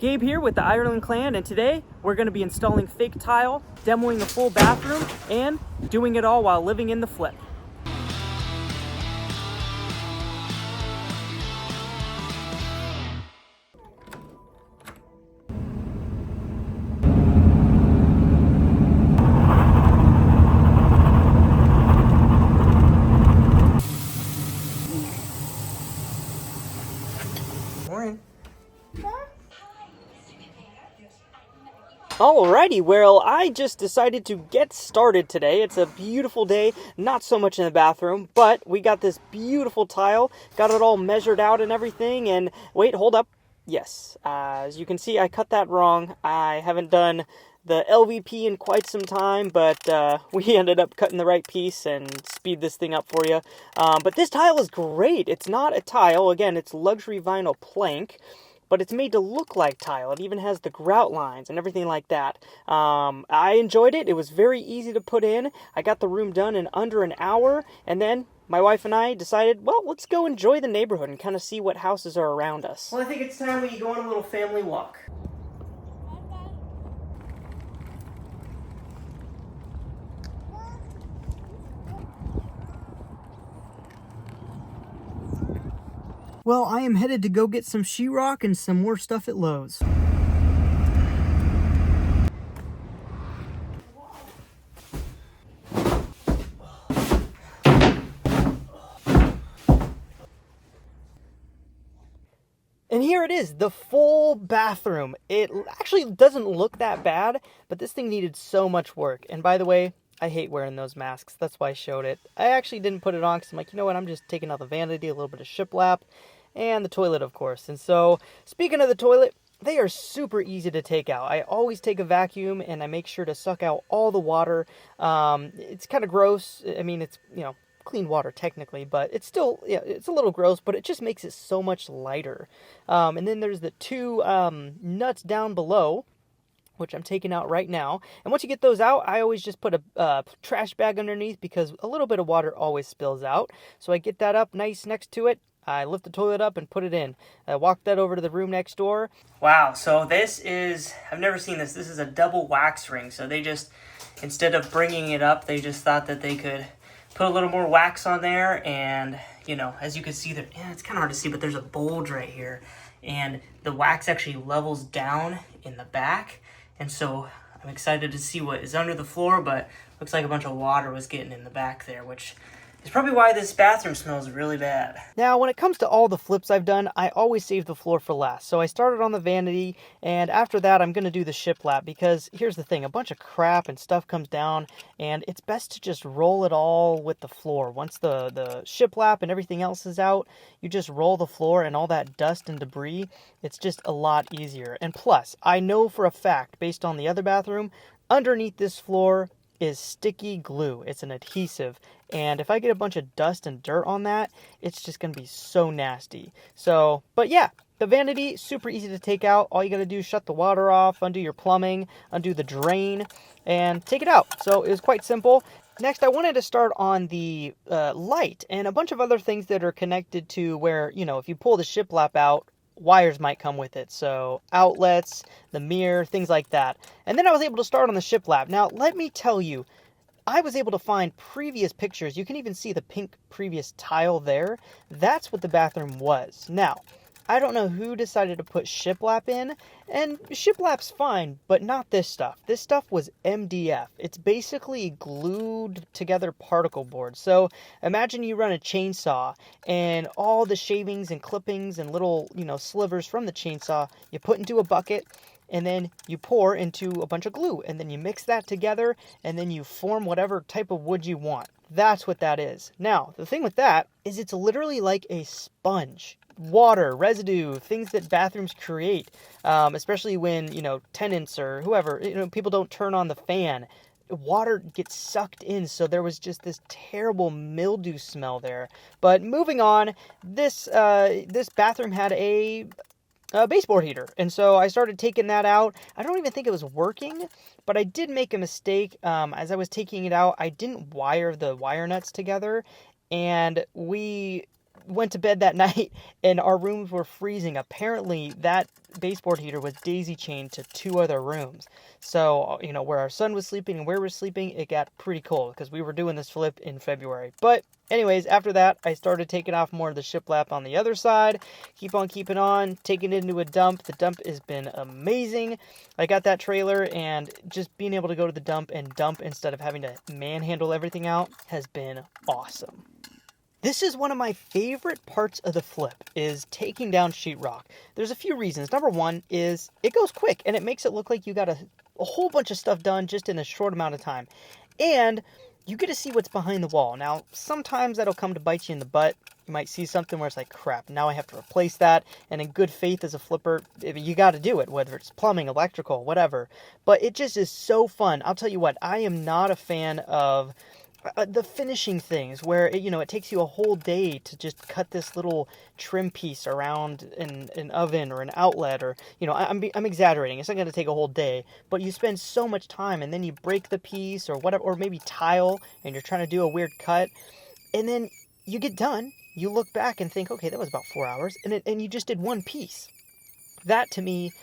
Gabe here with the Ireland Clan, and today we're going to be installing fake tile, demoing a full bathroom, and doing it all while living in the flip. Morning. Alrighty, well, I just decided to get started today. It's a beautiful day, not so much in the bathroom, but we got this beautiful tile, got it all measured out and everything, and wait, hold up. Yes, as you can see, I cut that wrong. I haven't done the LVP in quite some time, but we ended up cutting the right piece and speed this thing up for you. But this tile is great. It's not a tile. Again, it's luxury vinyl plank, but it's made to look like tile. It even has the grout lines and everything like that. I enjoyed it. It was very easy to put in. I got the room done in under an hour, and then my wife and I decided, well, let's go enjoy the neighborhood and kind of see what houses are around us. Well, I think it's time we go on a little family walk. Well, I am headed to go get some sheetrock and some more stuff at Lowe's. And here it is, the full bathroom. It actually doesn't look that bad, but this thing needed so much work. And by the way, I hate wearing those masks. That's why I showed it. I actually didn't put it on because I'm like, you know what, I'm just taking out the vanity, a little bit of shiplap, and the toilet, of course. And so, speaking of the toilet, they are super easy to take out. I always take a vacuum and I make sure to suck out all the water. It's kind of gross. I mean, it's, clean water technically, but it's still, it's a little gross, but it just makes it so much lighter. And then there's the two nuts down below, which I'm taking out right now. And once you get those out, I always just put a trash bag underneath because a little bit of water always spills out. So I get that up nice next to it. I lift the toilet up and put it in. I walk that over to the room next door. Wow, so this is, I've never seen this. This is a double wax ring. So they just, instead of bringing it up, they just thought that they could put a little more wax on there. And, as you can see there, it's kind of hard to see, but there's a bulge right here. And the wax actually levels down in the back. And so I'm excited to see what is under the floor, but looks like a bunch of water was getting in the back there, which is probably why this bathroom smells really bad. Now, when it comes to all the flips I've done, I always save the floor for last. So I started on the vanity, and after that, I'm going to do the shiplap, because here's the thing, a bunch of crap and stuff comes down, and it's best to just roll it all with the floor. Once the shiplap and everything else is out, you just roll the floor, and all that dust and debris, it's just a lot easier. And plus, I know for a fact, based on the other bathroom, underneath this floor is sticky glue. It's an adhesive, and if I get a bunch of dust and dirt on that, it's just gonna be so nasty. So, but yeah, the vanity, super easy to take out. All you gotta do is shut the water off, undo your plumbing, undo the drain, and take it out. So it was quite simple. Next, I wanted to start on the light and a bunch of other things that are connected to where, if you pull the shiplap out, wires might come with it, so outlets, the mirror, things like that. And then I was able to start on the shiplap. Now, let me tell you, I was able to find previous pictures. You can even see the pink previous tile there. That's what the bathroom was. Now, I don't know who decided to put shiplap in, and shiplap's fine, but not this stuff. This stuff was MDF. It's basically glued together particle board. So imagine you run a chainsaw, and all the shavings and clippings and little, slivers from the chainsaw, you put into a bucket, and then you pour into a bunch of glue, and then you mix that together, and then you form whatever type of wood you want. That's what that is. Now, the thing with that is it's literally like a sponge. Water, residue, things that bathrooms create, especially when, tenants or whoever, people don't turn on the fan. Water gets sucked in, so there was just this terrible mildew smell there. But moving on, this bathroom had a baseboard heater, and so I started taking that out. I don't even think it was working, but I did make a mistake. As I was taking it out, I didn't wire the wire nuts together, and we went to bed that night and our rooms were freezing. Apparently that baseboard heater was daisy chained to 2 other rooms. So, where our son was sleeping and where we were sleeping, it got pretty cold because we were doing this flip in February. But anyways, after that, I started taking off more of the shiplap on the other side. Keep on keeping on, taking it into a dump. The dump has been amazing. I got that trailer, and just being able to go to the dump and dump instead of having to manhandle everything out has been awesome. This is one of my favorite parts of the flip, is taking down sheetrock. There's a few reasons. Number one is it goes quick, and it makes it look like you got a whole bunch of stuff done just in a short amount of time. And you get to see what's behind the wall. Now, sometimes that'll come to bite you in the butt. You might see something where it's like, crap, now I have to replace that. And in good faith as a flipper, you got to do it, whether it's plumbing, electrical, whatever. But it just is so fun. I'll tell you what, I am not a fan of the finishing things where it takes you a whole day to just cut this little trim piece around an oven or an outlet, or I'm exaggerating. It's not going to take a whole day, but you spend so much time, and then you break the piece or whatever, or maybe tile, and you're trying to do a weird cut, and then you get done, you look back and think, okay, that was about 4 hours, and you just did one piece. That, to me,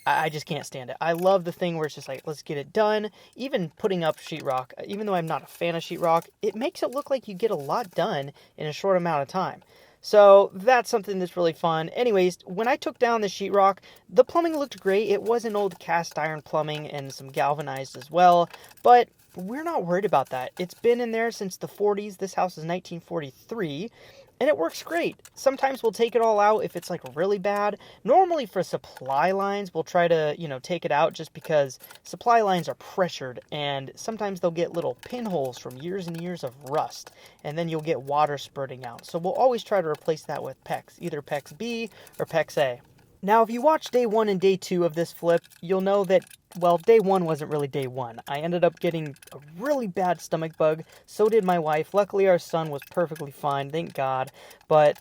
I just can't stand it. I love the thing where it's just like, let's get it done. Even putting up sheetrock, even though I'm not a fan of sheetrock, it makes it look like you get a lot done in a short amount of time. So that's something that's really fun. Anyways, when I took down the sheetrock, the plumbing looked great. It was an old cast iron plumbing and some galvanized as well, but we're not worried about that. It's been in there since the 40s. This house is 1943. And it works great. Sometimes we'll take it all out if it's like really bad. Normally for supply lines, we'll try to, take it out just because supply lines are pressured and sometimes they'll get little pinholes from years and years of rust. And then you'll get water spurting out. So we'll always try to replace that with PEX, either PEX B or PEX A. Now, if you watch day 1 and day 2 of this flip, you'll know that, well, day 1 wasn't really day 1. I ended up getting a really bad stomach bug. So did my wife. Luckily, our son was perfectly fine, thank God. But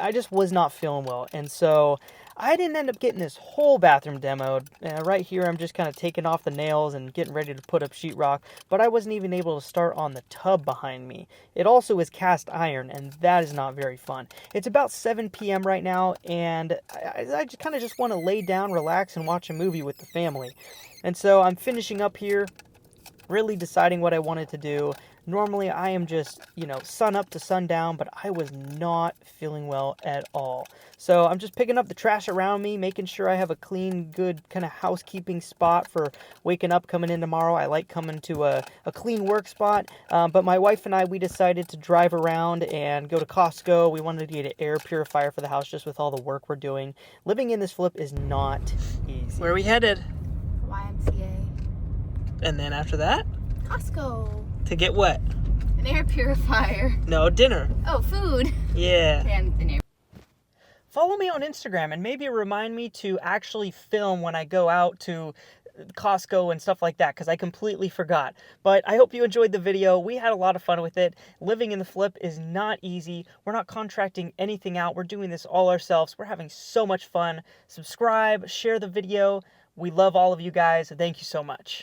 I just was not feeling well. And so I didn't end up getting this whole bathroom demoed. Right here, I'm just kind of taking off the nails and getting ready to put up sheetrock. But I wasn't even able to start on the tub behind me. It also is cast iron, and that is not very fun. It's about 7 p.m. right now, and I just kind of just want to lay down, relax, and watch a movie with the family. And so I'm finishing up here, really deciding what I wanted to do. Normally I am just, sun up to sundown, but I was not feeling well at all. So I'm just picking up the trash around me, making sure I have a clean, good kind of housekeeping spot for waking up, coming in tomorrow. I like coming to a clean work spot. But my wife and I, we decided to drive around and go to Costco. We wanted to get an air purifier for the house just with all the work we're doing. Living in this flip is not easy. Where are we headed? YMCA. And then after that? Costco. To get what? An air purifier. No, dinner. Oh, food. Yeah. And an air. Follow me on Instagram and maybe remind me to actually film when I go out to Costco and stuff like that, because I completely forgot. But I hope you enjoyed the video. We had a lot of fun with it. Living in the flip is not easy. We're not contracting anything out. We're doing this all ourselves. We're having so much fun. Subscribe, share the video. We love all of you guys. Thank you so much.